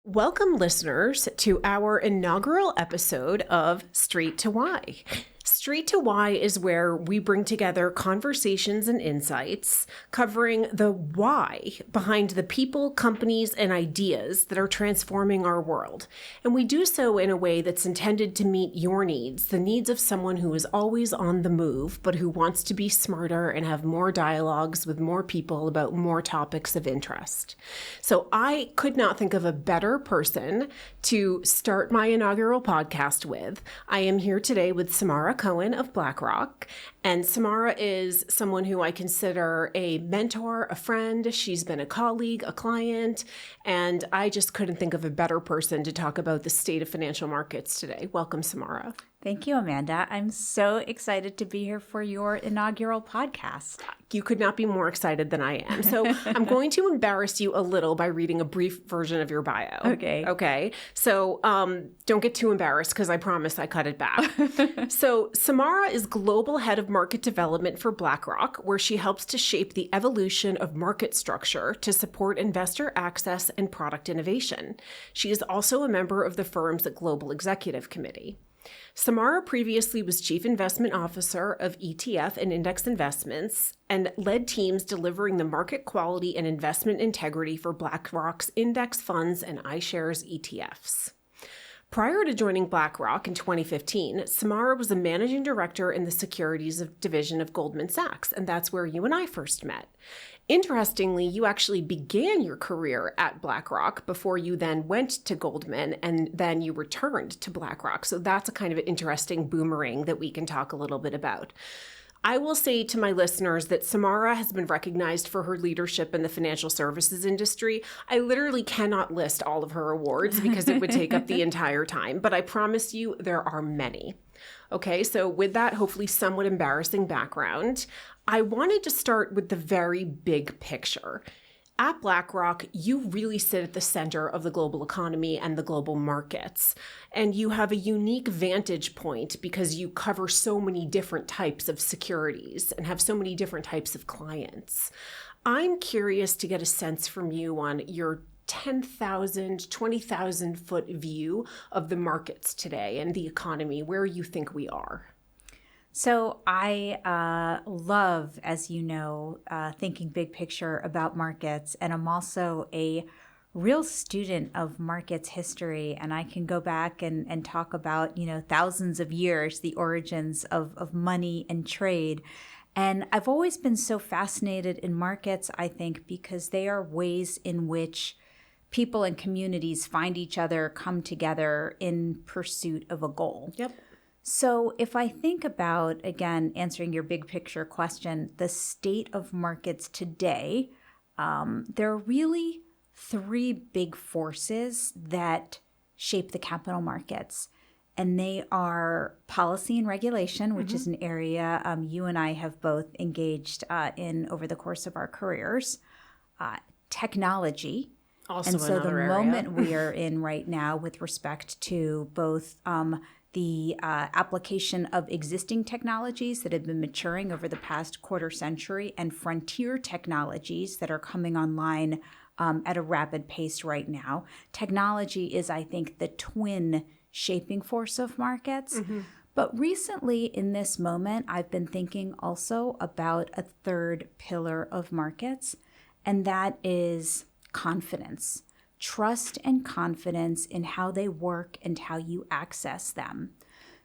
Welcome, listeners, to our inaugural episode of Street to Why. Street to Why is where we bring together conversations and insights covering the why behind the people, companies, and ideas that are transforming our world. And we do so in a way that's intended to meet your needs, the needs of someone who is always on the move, but who wants to be smarter and have more dialogues with more people about more topics of interest. So I could not think of a better person to start my inaugural podcast with. I am here today with Samara Cohen of BlackRock. And Samara is someone who I consider a mentor, a friend. She's been a colleague, a client, and I just couldn't think of a better person to talk about the state of financial markets today. Welcome, Samara. Thank you, Amanda. I'm so excited to be here for your inaugural podcast. You could not be more excited than I am. So I'm going to embarrass you a little by reading a brief version of your bio. Okay. So don't get too embarrassed because I promise I cut it back. So Samara is Global Head of Market Development for BlackRock, where she helps to shape the evolution of market structure to support investor access and product innovation. She is also a member of the firm's Global Executive Committee. Samara previously was Chief Investment Officer of ETF and Index Investments and led teams delivering the market quality and investment integrity for BlackRock's index funds and iShares ETFs. Prior to joining BlackRock in 2015, Samara was a managing director in the securities division of Goldman Sachs, and that's where you and I first met. Interestingly, you actually began your career at BlackRock before you then went to Goldman, and then you returned to BlackRock. So that's a kind of an interesting boomerang that we can talk a little bit about. I will say to my listeners that Samara has been recognized for her leadership in the financial services industry. I literally cannot list all of her awards because it would take up the entire time, but I promise you there are many. Okay, so with that hopefully somewhat embarrassing background, I wanted to start with the very big picture. At BlackRock, you really sit at the center of the global economy and the global markets. And you have a unique vantage point because you cover so many different types of securities and have so many different types of clients. I'm curious to get a sense from you on your 10,000, 20,000 foot view of the markets today and the economy, where you think we are. So I love, as you know, thinking big picture about markets, and I'm also a real student of markets history, and I can go back and talk about, thousands of years, the origins of money and trade. And I've always been so fascinated in markets, I think, because they are ways in which people and communities find each other, come together in pursuit of a goal. Yep. So if I think about, again, answering your big picture question, the state of markets today, there are really three big forces that shape the capital markets. And they are policy and regulation, which is an area you and I have both engaged in over the course of our careers, technology. Also and so the area. moment we are in right now with respect to both the application of existing technologies that have been maturing over the past quarter century and frontier technologies that are coming online at a rapid pace right now. Technology is, I think, the twin shaping force of markets. But recently in this moment, I've been thinking also about a third pillar of markets, and that is confidence. Trust and confidence in how they work and how you access them.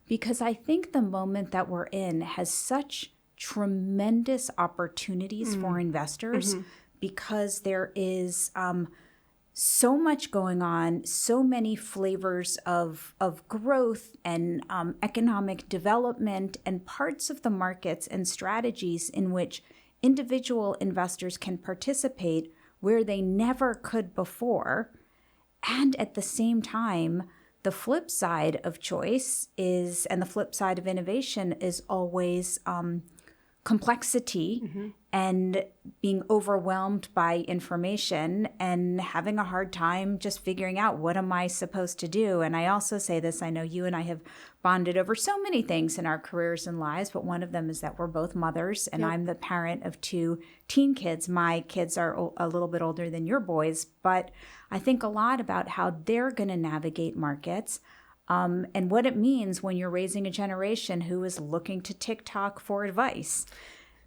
Because I think the moment that we're in has such tremendous opportunities for investors because there is so much going on, so many flavors of growth and economic development and parts of the markets and strategies in which individual investors can participate where they never could before. And at the same time, the flip side of choice is, and the flip side of innovation is always complexity and being overwhelmed by information and having a hard time just figuring out what am I supposed to do. And I also say this, I know you and I have bonded over so many things in our careers and lives, but one of them is that we're both mothers and I'm the parent of 2 teen kids. My kids are a little bit older than your boys, but I think a lot about how they're going to navigate markets. And what it means when you're raising a generation who is looking to TikTok for advice.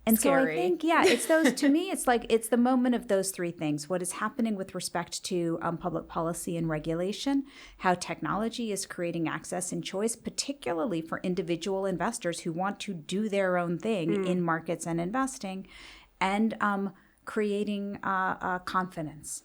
And Scary. So I think, it's those, to me, it's the moment of those 3 things. What is happening with respect to public policy and regulation, how technology is creating access and choice, particularly for individual investors who want to do their own thing in markets and investing, and creating confidence.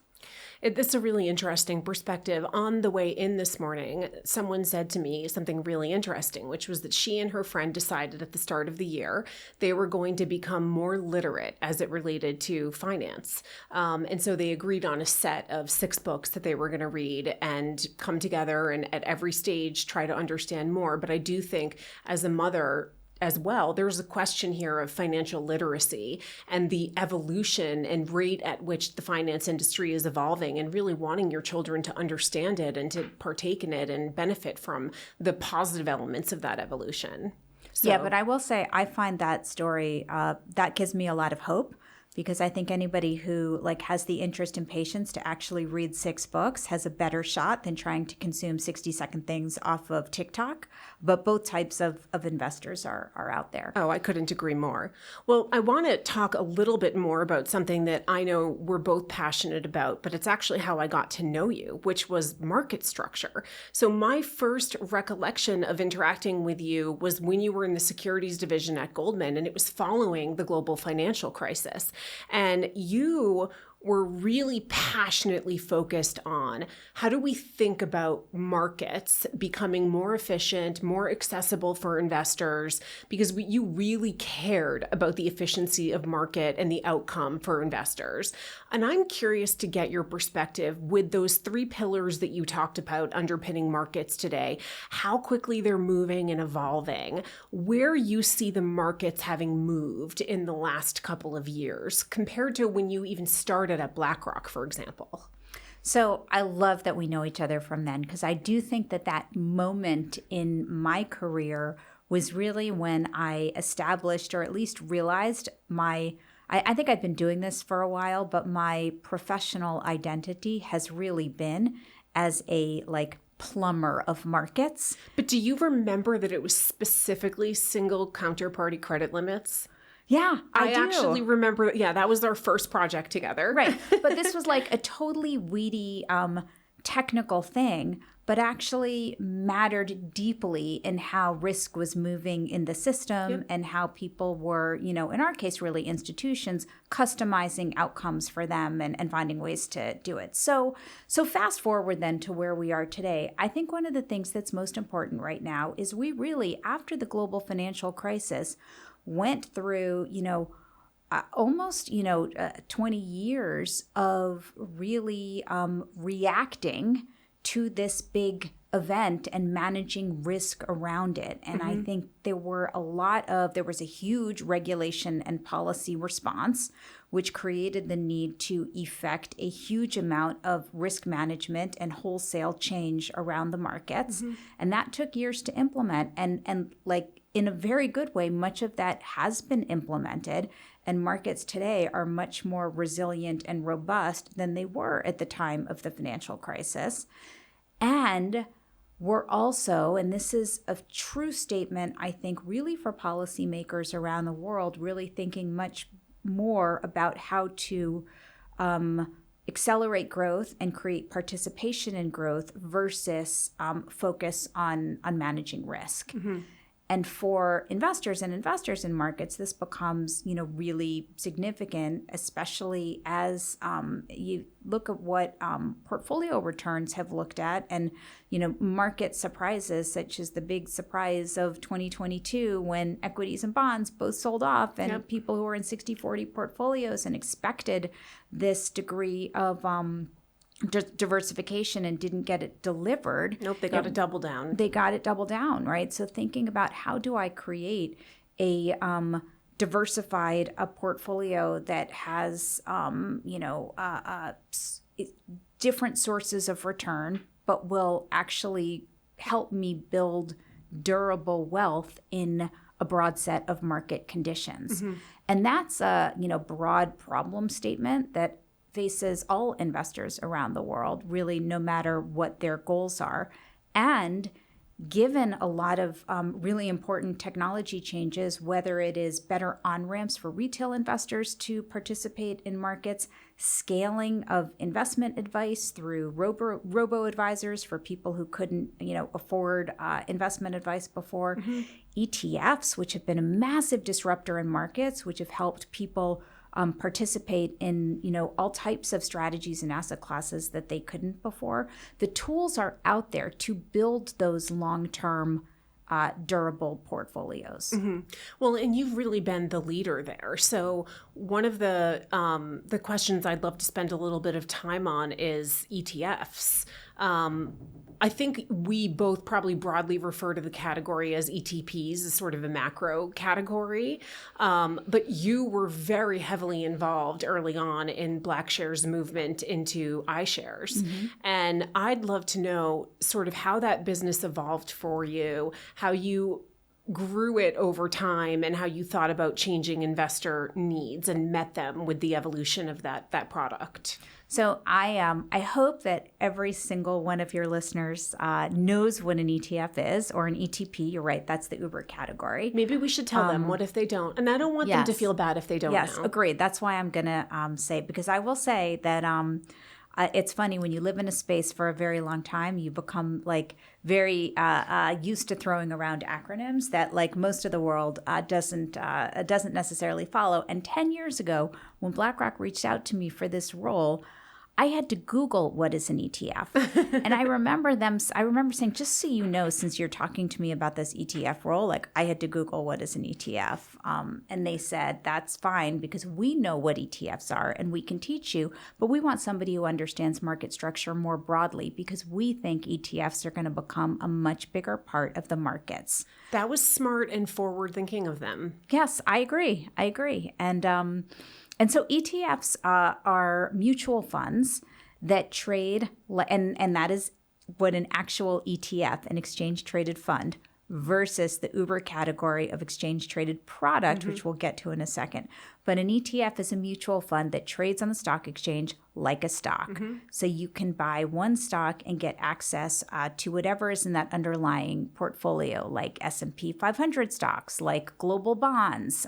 This is a really interesting perspective. On the way in this morning, someone said to me something really interesting, which was that she and her friend decided at the start of the year they were going to become more literate as it related to finance. And so they agreed on a set of 6 books that they were going to read and come together and at every stage try to understand more. But I do think as a mother, as well, there's a question here of financial literacy and the evolution and rate at which the finance industry is evolving, and really wanting your children to understand it and to partake in it and benefit from the positive elements of that evolution. So, yeah, but I will say I find that story, that gives me a lot of hope, because I think anybody who has the interest and patience to actually read 6 books has a better shot than trying to consume 60-second things off of TikTok. But both types of investors are out there. Oh, I couldn't agree more. Well, I want to talk a little bit more about something that I know we're both passionate about, but it's actually how I got to know you, which was market structure. So my first recollection of interacting with you was when you were in the securities division at Goldman, and it was following the global financial crisis. And you were really passionately focused on how do we think about markets becoming more efficient, more accessible for investors, because you really cared about the efficiency of market and the outcome for investors. And I'm curious to get your perspective with those 3 pillars that you talked about underpinning markets today, how quickly they're moving and evolving, where you see the markets having moved in the last couple of years compared to when you even started at BlackRock, for example. So I love that we know each other from then, because I do think that moment in my career was really when I established, or at least realized I think I've been doing this for a while, but my professional identity has really been as a plumber of markets. But do you remember that it was specifically single counterparty credit limits? Yeah, I do. Actually remember, that was our first project together. Right. But this was a totally weedy technical thing, but actually mattered deeply in how risk was moving in the system and how people were, in our case, really institutions, customizing outcomes for them and finding ways to do it. So fast forward then to where we are today. I think one of the things that's most important right now is we really, after the global financial crisis, went through, almost, 20 years of really reacting to this big event and managing risk around it. And I think there was a huge regulation and policy response, which created the need to effect a huge amount of risk management and wholesale change around the markets. And that took years to implement. And in a very good way, much of that has been implemented, and markets today are much more resilient and robust than they were at the time of the financial crisis. And we're also, and this is a true statement, I think, really for policymakers around the world, really thinking much more about how to accelerate growth and create participation in growth versus focus on managing risk. And for investors in markets, this becomes, really significant, especially as you look at what portfolio returns have looked at, and, market surprises, such as the big surprise of 2022 when equities and bonds both sold off, and people who were in 60-40 portfolios and expected this degree of diversification and didn't get it delivered. Nope, they got it double down. They got it double down, right? So thinking about how do I create a diversified a portfolio that has, different sources of return, but will actually help me build durable wealth in a broad set of market conditions. And that's a, broad problem statement that faces all investors around the world, really, no matter what their goals are. And given a lot of really important technology changes, whether it is better on-ramps for retail investors to participate in markets, scaling of investment advice through robo-advisors for people who couldn't, afford investment advice before, ETFs, which have been a massive disruptor in markets, which have helped people participate in, all types of strategies and asset classes that they couldn't before. The tools are out there to build those long-term durable portfolios. Well, and you've really been the leader there. So one of the questions I'd love to spend a little bit of time on is ETFs. I think we both probably broadly refer to the category as ETPs, as sort of a macro category. But you were very heavily involved early on in BlackShares' movement into iShares. And I'd love to know sort of how that business evolved for you, how you grew it over time, and how you thought about changing investor needs and met them with the evolution of that product. So I hope that every single one of your listeners knows what an ETF is, or an ETP. You're right, that's the Uber category. Maybe we should tell them. What if they don't? And I don't want them to feel bad if they don't know. Yes, agreed. That's why I'm going to say, because I will say that it's funny, when you live in a space for a very long time, you become very used to throwing around acronyms that most of the world doesn't necessarily follow. And 10 years ago, when BlackRock reached out to me for this role, I had to Google what is an ETF. And I remember saying, just so you know, since you're talking to me about this ETF role, I had to Google what is an ETF. And they said, that's fine, because we know what ETFs are and we can teach you, but we want somebody who understands market structure more broadly, because we think ETFs are going to become a much bigger part of the markets. That was smart and forward thinking of them. Yes, I agree. And so ETFs are mutual funds that trade, and that is what an actual ETF, an exchange-traded fund, versus the Uber category of exchange-traded product, which we'll get to in a second. But an ETF is a mutual fund that trades on the stock exchange like a stock. So you can buy one stock and get access to whatever is in that underlying portfolio, like S&P 500 stocks, like global bonds,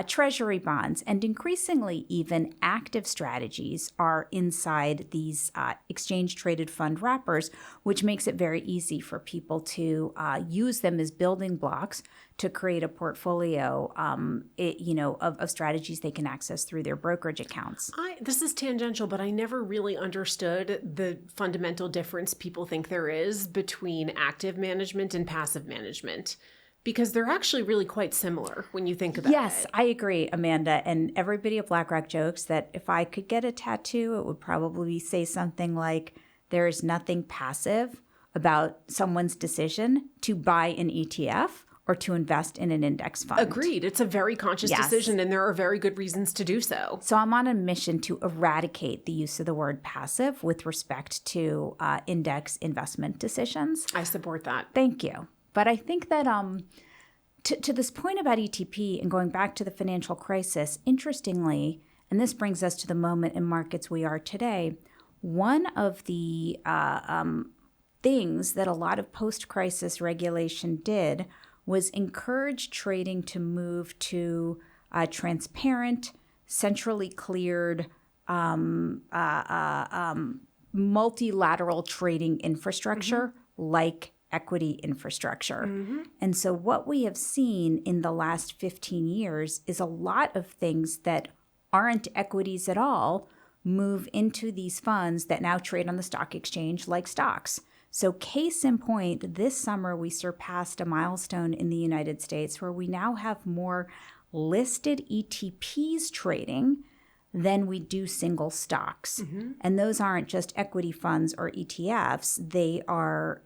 treasury bonds. And increasingly, even active strategies are inside these exchange-traded fund wrappers, which makes it very easy for people to use them as building blocks to create a portfolio of strategies they can access through their brokerage accounts. This is tangential, but I never really understood the fundamental difference people think there is between active management and passive management, because they're actually really quite similar when you think about it. Yes, I agree, Amanda. And everybody at BlackRock jokes that if I could get a tattoo, it would probably say something like, there is nothing passive about someone's decision to buy an ETF or to invest in an index fund. Agreed. It's a very conscious decision, and there are very good reasons to do so. So I'm on a mission to eradicate the use of the word passive with respect to index investment decisions. I support that. Thank you. But I think that to this point about ETP and going back to the financial crisis, interestingly, and this brings us to the moment in markets we are today, one of the things that a lot of post-crisis regulation did was encourage trading to move to transparent, centrally cleared, multilateral trading infrastructure like equity infrastructure. And so what we have seen in the last 15 years is a lot of things that aren't equities at all move into these funds that now trade on the stock exchange like stocks. So case in point, this summer we surpassed a milestone in the United States where we now have more listed ETPs trading than we do single stocks. And those aren't just equity funds or ETFs. They are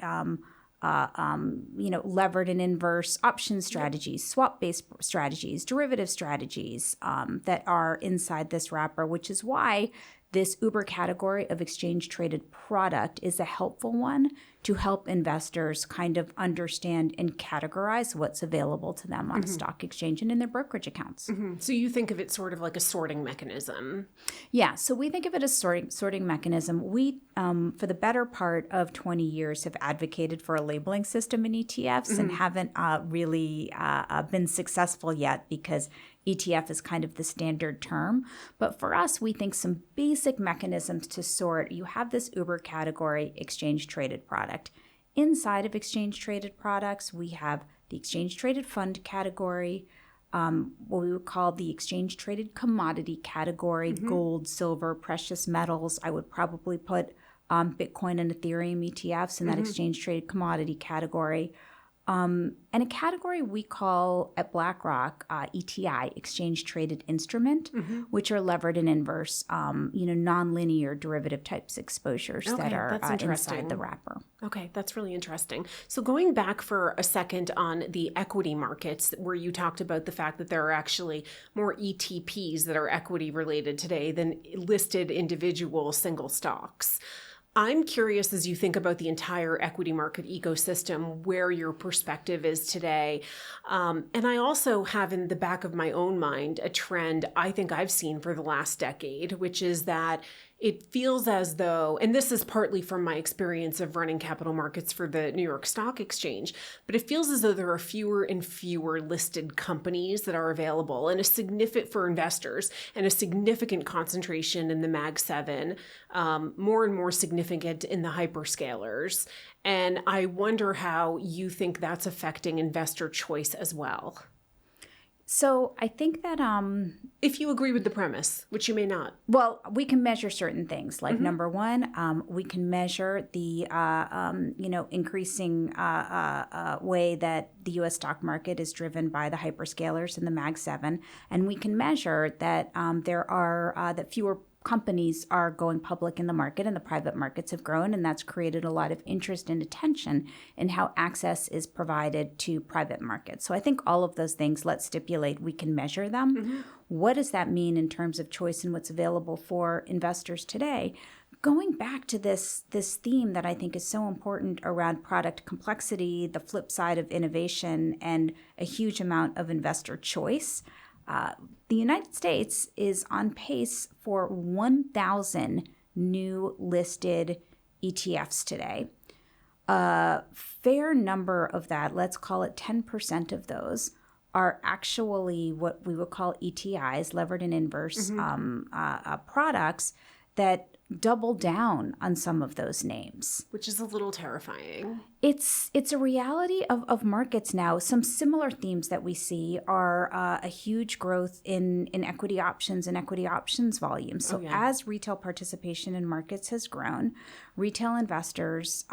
levered and inverse option strategies, swap-based strategies, derivative strategies that are inside this wrapper, which is why this uber category of exchange-traded product is a helpful one to help investors kind of understand and categorize what's available to them on a stock exchange and in their brokerage accounts. So you think of it sort of like a sorting mechanism. Yeah, so we think of it as sorting mechanism. We, for the better part of 20 years, have advocated for a labeling system in ETFs and haven't really been successful yet because ETF is kind of the standard term. But for us, we think some basic mechanisms to sort. You have this uber category exchange-traded product. Inside of exchange-traded products, we have the exchange-traded fund category, what we would call the exchange-traded commodity category, gold, silver, precious metals. I would probably put Bitcoin and Ethereum ETFs in that exchange-traded commodity category. And a category we call at BlackRock ETI, exchange-traded instrument, which are levered and inverse, nonlinear derivative types exposures that are inside the wrapper. Okay, that's really interesting. So going back for a second on the equity markets, where you talked about the fact that there are actually more ETPs that are equity related today than listed individual single stocks. I'm curious, as you think about the entire equity market ecosystem, where your perspective is today. And I also have in the back of my own mind a trend I think I've seen for the last decade, which is that it feels as though, and this is partly from my experience of running capital markets for the New York Stock Exchange, but it feels as though there are fewer and fewer listed companies that are available and a significant for investors and a significant concentration in the Mag 7, more and more significant in the hyperscalers. And I wonder how you think that's affecting investor choice as well. So I think that if you agree with the premise, which you may not. Well, we can measure certain things. Like number one, we can measure the increasing way that the U.S. stock market is driven by the hyperscalers and the Mag 7, and we can measure that there are that fewer companies are going public in the market and the private markets have grown, and that's created a lot of interest and attention in how access is provided to private markets. So I think all of those things, let's stipulate we can measure them. What does that mean in terms of choice and what's available for investors today? Going back to this theme that I think is so important around product complexity, the flip side of innovation, and a huge amount of investor choice, the United States is on pace for 1,000 new listed ETFs today. A fair number of that, let's call it 10% of those, are actually what we would call ETIs, levered and inverse products that double down on some of those names. Which is a little terrifying. It's a reality of markets now. Some similar themes that we see are a huge growth in equity options and equity options volume. So as retail participation in markets has grown, retail investors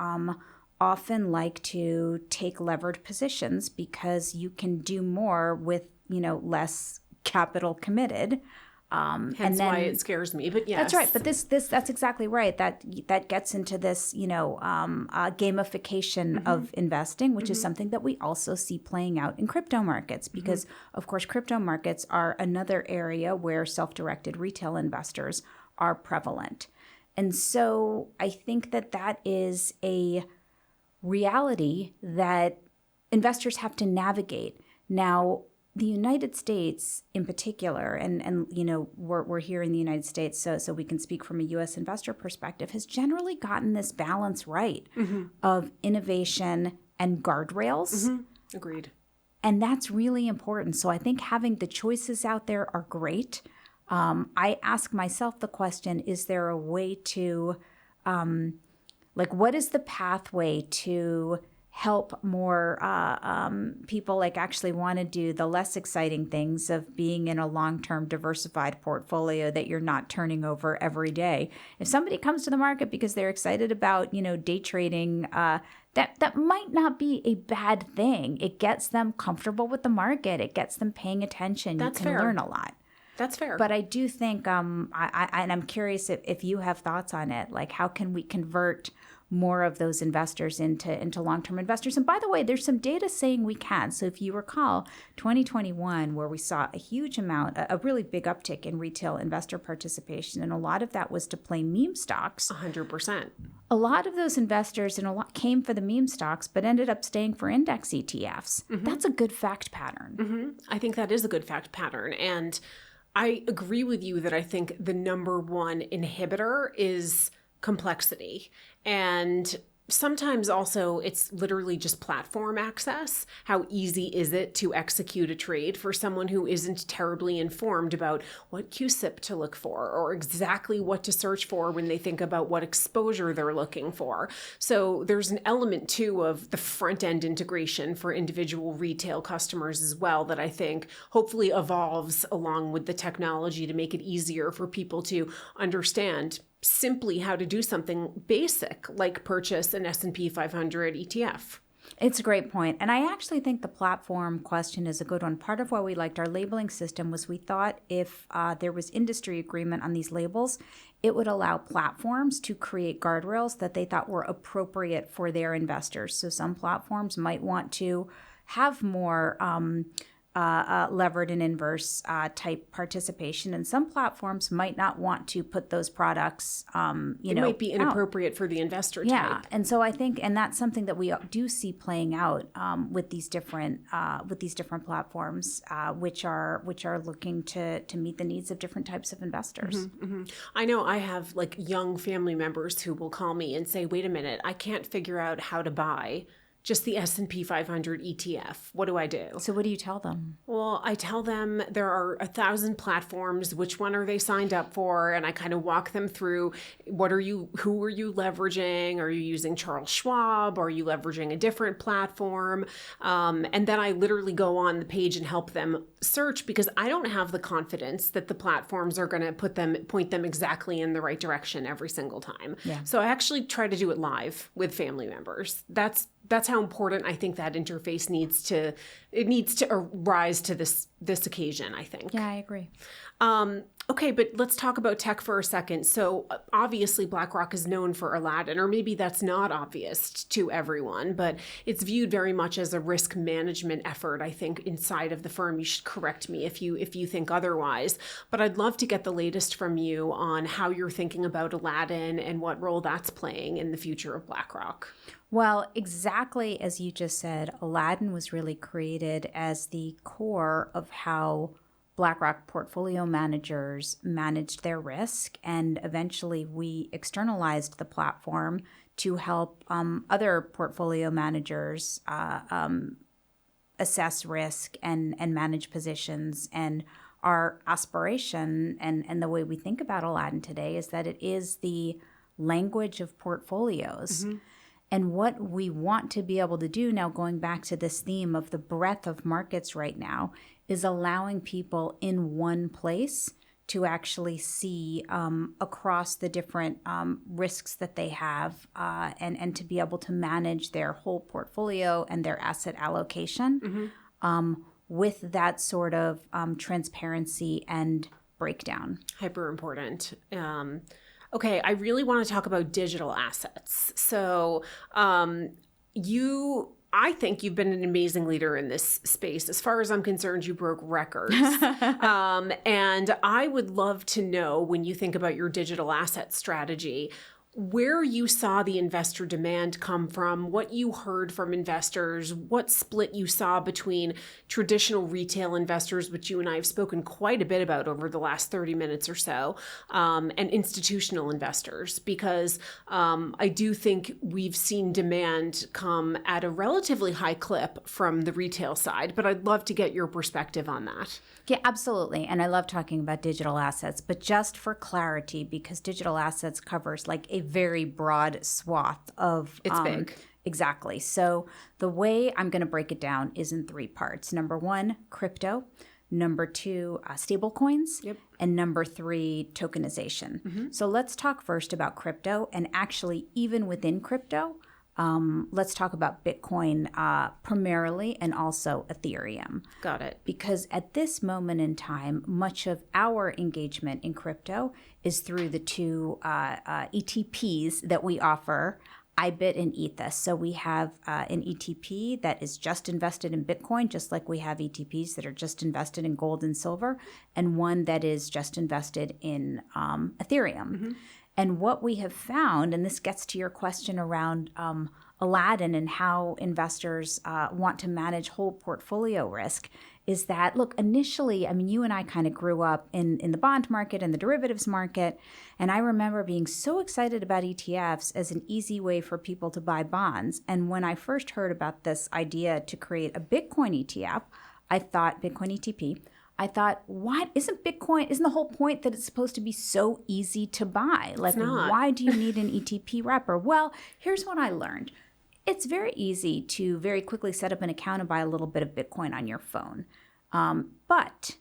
often like to take levered positions because you can do more with less capital committed. Hence why it scares me, but yes. That's right. But that's exactly right. That gets into this, gamification of investing, which is something that we also see playing out in crypto markets, because of course, crypto markets are another area where self-directed retail investors are prevalent. And so I think that is a reality that investors have to navigate. Now, the United States in particular, and we're here in the United States, so we can speak from a U.S. investor perspective, has generally gotten this balance right of innovation and guardrails. Agreed. And that's really important. So I think having the choices out there are great. I ask myself the question, is there a way to, what is the pathway to help more people actually want to do the less exciting things of being in a long-term diversified portfolio that you're not turning over every day. If somebody comes to the market because they're excited about, day trading, that might not be a bad thing. It gets them comfortable with the market. It gets them paying attention. That's you can fair. learn a lot. That's fair. But I do think, and I'm curious if you have thoughts on it, how can we convert more of those investors into long-term investors. And by the way, there's some data saying we can. So if you recall 2021, where we saw a huge amount, a really big uptick in retail investor participation, and a lot of that was to play meme stocks. 100%. A lot of those investors and a lot came for the meme stocks, but ended up staying for index ETFs. That's a good fact pattern. I think that is a good fact pattern. And I agree with you that I think the number one inhibitor is complexity. And sometimes also it's literally just platform access. How easy is it to execute a trade for someone who isn't terribly informed about what QSIP to look for or exactly what to search for when they think about what exposure they're looking for? So there's an element too of the front end integration for individual retail customers as well that I think hopefully evolves along with the technology to make it easier for people to understand simply how to do something basic like purchase an S&P 500 ETF. It's a great point. And I actually think the platform question is a good one. Part of why we liked our labeling system was we thought if there was industry agreement on these labels, it would allow platforms to create guardrails that they thought were appropriate for their investors. So some platforms might want to have more levered and inverse type participation, and some platforms might not want to put those products. It might be inappropriate for the investor type. Yeah, and so I think, and that's something that we do see playing out with these different platforms, which are looking to meet the needs of different types of investors. I know I have like young family members who will call me and say, "Wait a minute, I can't figure out how to buy just the S&P 500 ETF. What do I do?" So what do you tell them? Well, I tell them there are 1,000 platforms. Which one are they signed up for? And I kind of walk them through who are you leveraging? Are you using Charles Schwab? Are you leveraging a different platform? And then I literally go on the page and help them search because I don't have the confidence that the platforms are going to point them exactly in the right direction every single time. Yeah. So I actually try to do it live with family members. That's how important I think that interface needs to rise to this occasion, I think. Yeah, I agree. Okay, but let's talk about tech for a second. So obviously BlackRock is known for Aladdin, or maybe that's not obvious to everyone, but it's viewed very much as a risk management effort, I think, inside of the firm. You should correct me if you think otherwise. But I'd love to get the latest from you on how you're thinking about Aladdin and what role that's playing in the future of BlackRock. Well, exactly as you just said, Aladdin was really created as the core of how BlackRock portfolio managers managed their risk, and eventually we externalized the platform to help other portfolio managers assess risk and manage positions. And our aspiration and the way we think about Aladdin today is that it is the language of portfolios. And what we want to be able to do now, going back to this theme of the breadth of markets right now, is allowing people in one place to actually see across the different risks that they have and to be able to manage their whole portfolio and their asset allocation with that sort of transparency and breakdown. Hyper important. Okay, I really want to talk about digital assets. So I think you've been an amazing leader in this space. As far as I'm concerned, you broke records. And I would love to know, when you think about your digital asset strategy, where you saw the investor demand come from, what you heard from investors, what split you saw between traditional retail investors, which you and I have spoken quite a bit about over the last 30 minutes or so, and institutional investors, because I do think we've seen demand come at a relatively high clip from the retail side, but I'd love to get your perspective on that. Yeah, absolutely. And I love talking about digital assets, but just for clarity, because digital assets covers like a very broad swath of... It's big. Exactly. So the way I'm going to break it down is in three parts. Number one, crypto. Number two, stable coins. Yep. And number three, tokenization. So let's talk first about crypto. And actually, even within crypto, let's talk about Bitcoin primarily, and also Ethereum. Got it. Because at this moment in time, much of our engagement in crypto is through the two ETPs that we offer, IBIT and Ethos. So we have an ETP that is just invested in Bitcoin, just like we have ETPs that are just invested in gold and silver, and one that is just invested in Ethereum. Mm-hmm. And what we have found, and this gets to your question around Aladdin and how investors want to manage whole portfolio risk, is that, look, initially, I mean, you and I kind of grew up in the bond market and the derivatives market. And I remember being so excited about ETFs as an easy way for people to buy bonds. And when I first heard about this idea to create a Bitcoin ETF, I thought, Bitcoin ETP, I thought, what? Isn't the whole point that it's supposed to be so easy to buy? Like, why do you need an ETP wrapper? Well, here's what I learned. It's very easy to very quickly set up an account and buy a little bit of Bitcoin on your phone. But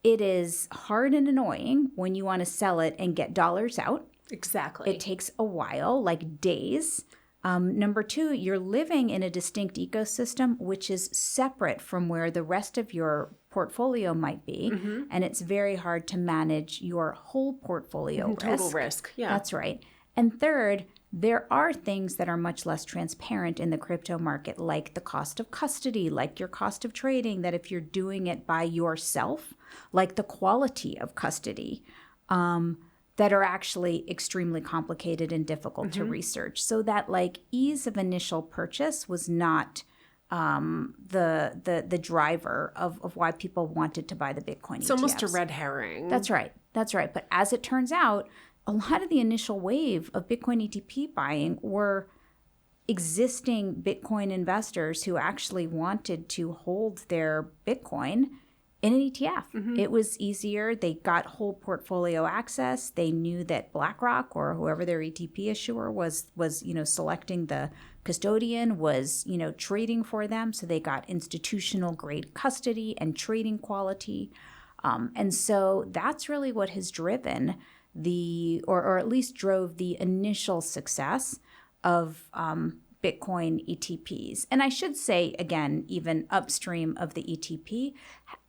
it is hard and annoying when you want to sell it and get dollars out. Exactly. It takes a while, like days. Number two, you're living in a distinct ecosystem, which is separate from where the rest of your portfolio might be. Mm-hmm. And it's very hard to manage your whole portfolio risk. Total risk. Yeah. That's right. And third, there are things that are much less transparent in the crypto market, like the cost of custody, like your cost of trading, that if you're doing it by yourself, like the quality of custody, that are actually extremely complicated and difficult to research. So that like ease of initial purchase was not the driver of why people wanted to buy the Bitcoin ETFs. It's almost a red herring. That's right. But as it turns out, a lot of the initial wave of Bitcoin ETP buying were existing Bitcoin investors who actually wanted to hold their Bitcoin in an ETF. Mm-hmm. It was easier. They got whole portfolio access. They knew that BlackRock or whoever their ETP issuer was selecting the custodian, was trading for them. So they got institutional grade custody and trading quality. And so that's really what has driven or at least drove the initial success of Bitcoin ETPs. And I should say, again, even upstream of the ETP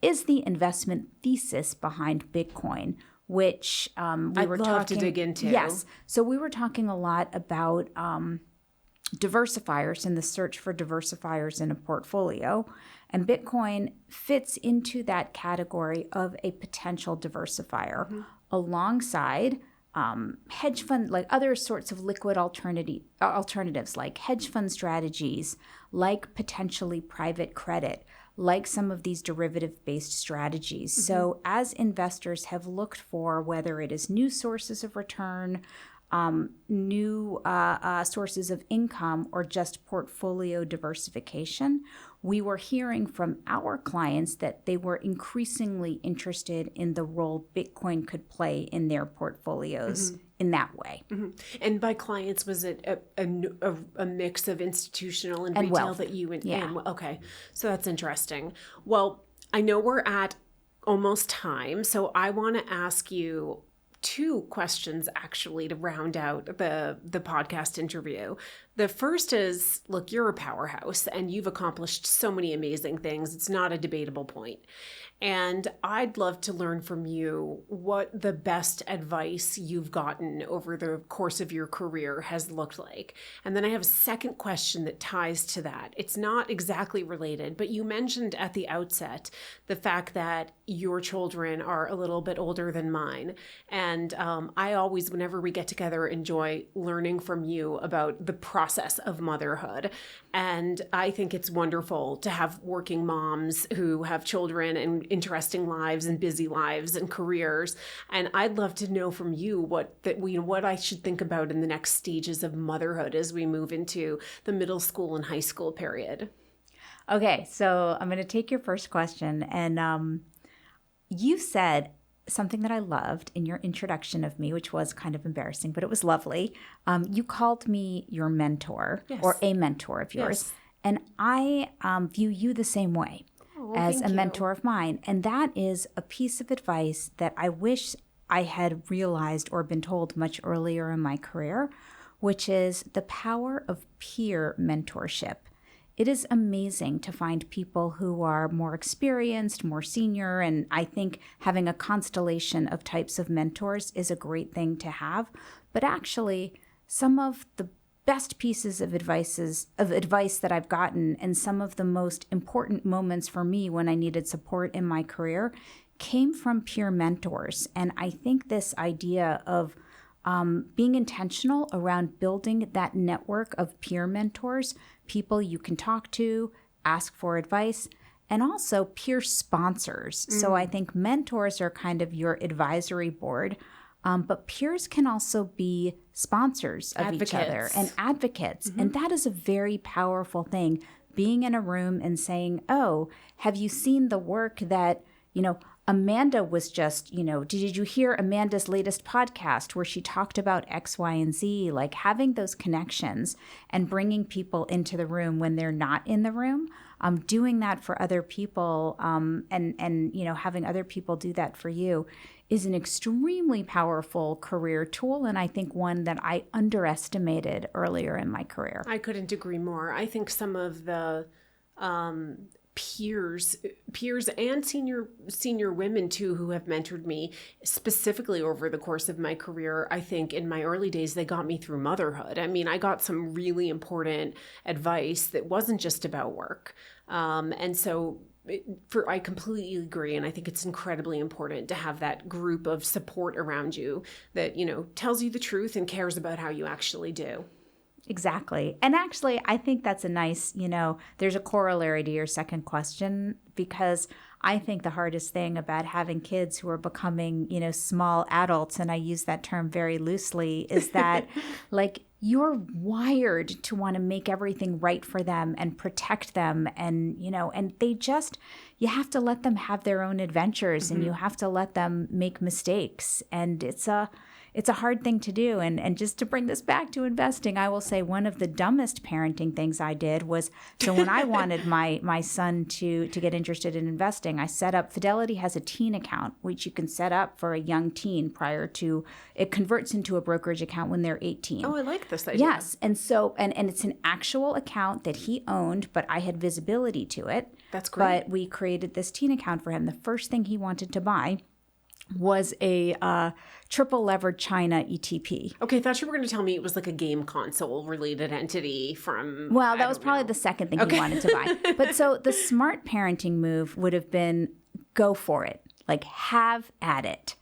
is the investment thesis behind Bitcoin, which I'd love to dig into. Yes. So we were talking a lot about diversifiers and the search for diversifiers in a portfolio. And Bitcoin fits into that category of a potential diversifier alongside hedge fund, like other sorts of liquid alternatives, like hedge fund strategies, like potentially private credit, like some of these derivative-based strategies. Mm-hmm. So as investors have looked for whether it is new sources of return, new sources of income, or just portfolio diversification, we were hearing from our clients that they were increasingly interested in the role Bitcoin could play in their portfolios in that way. Mm-hmm. And by clients, was it a mix of institutional and retail wealth. That you went? Yeah. Okay, so that's interesting. Well, I know we're at almost time, so I want to ask you two questions actually to round out the podcast interview. The first is, look, you're a powerhouse and you've accomplished so many amazing things. It's not a debatable point. And I'd love to learn from you what the best advice you've gotten over the course of your career has looked like. And then I have a second question that ties to that. It's not exactly related, but you mentioned at the outset the fact that your children are a little bit older than mine. And I always, whenever we get together, enjoy learning from you about the process of motherhood. And I think it's wonderful to have working moms who have children and interesting lives and busy lives and careers. And I'd love to know from you what I should think about in the next stages of motherhood as we move into the middle school and high school period. Okay, so I'm going to take your first question. And you said something that I loved in your introduction of me, which was kind of embarrassing, but it was lovely. You called me your mentor, yes, or a mentor of yours. Yes. And I view you the same way as a mentor of mine. And that is a piece of advice that I wish I had realized or been told much earlier in my career, which is the power of peer mentorship. It is amazing to find people who are more experienced, more senior, and I think having a constellation of types of mentors is a great thing to have. But actually, some of the best pieces of advice that I've gotten, and some of the most important moments for me when I needed support in my career, came from peer mentors. And I think this idea of being intentional around building that network of peer mentors, people you can talk to, ask for advice, and also peer sponsors. So I think mentors are kind of your advisory board. But peers can also be sponsors of each other and advocates. And that is a very powerful thing. Being in a room and saying, oh, have you seen the work that, Amanda was just, did you hear Amanda's latest podcast where she talked about X, Y, and Z? Like having those connections and bringing people into the room when they're not in the room, doing that for other people and having other people do that for you is an extremely powerful career tool, and I think one that I underestimated earlier in my career. I couldn't agree more. I think some of the peers and senior women too who have mentored me specifically over the course of my career, I think in my early days they got me through motherhood. I mean, I got some really important advice that wasn't just about work. And so I completely agree. And I think it's incredibly important to have that group of support around you that, tells you the truth and cares about how you actually do. Exactly. And actually, I think that's a nice, there's a corollary to your second question, because I think the hardest thing about having kids who are becoming, small adults, and I use that term very loosely, is that you're wired to want to make everything right for them and protect them. And, and you have to let them have their own adventures and you have to let them make mistakes. And it's a hard thing to do. And just to bring this back to investing, I will say one of the dumbest parenting things I did was, so when I wanted my son to get interested in investing, I set up, Fidelity has a teen account, which you can set up for a young teen prior to, it converts into a brokerage account when they're 18. Oh, I like this idea. Yes. And so, and it's an actual account that he owned, but I had visibility to it. That's great. But we created this teen account for him. The first thing he wanted to buy was a triple levered China ETP. Okay, I thought you were going to tell me it was like a game console related entity from... Well, that was probably the second thing he wanted to buy. But so the smart parenting move would have been go for it. Like have at it.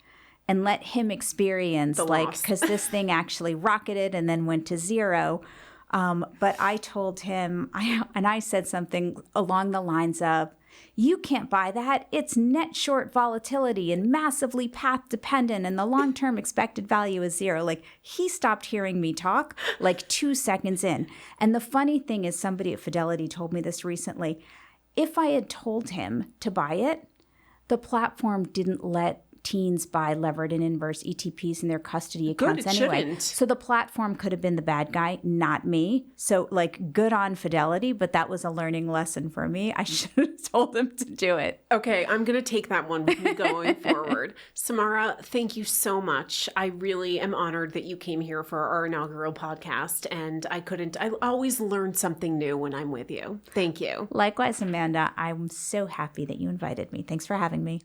And let him experience because this thing actually rocketed and then went to zero. But I told him, I said something along the lines of, you can't buy that. It's net short volatility and massively path dependent, and the long-term expected value is zero. He stopped hearing me talk 2 seconds in. And the funny thing is, somebody at Fidelity told me this recently. If I had told him to buy it, the platform didn't let teens buy levered and inverse ETPs in their custody accounts anyway. Shouldn't. So the platform could have been the bad guy, not me. So good on Fidelity, but that was a learning lesson for me. I should have told him to do it. Okay, I'm going to take that one with me going forward. Samara, thank you so much. I really am honored that you came here for our inaugural podcast, and I always learn something new when I'm with you. Thank you. Likewise, Amanda, I'm so happy that you invited me. Thanks for having me.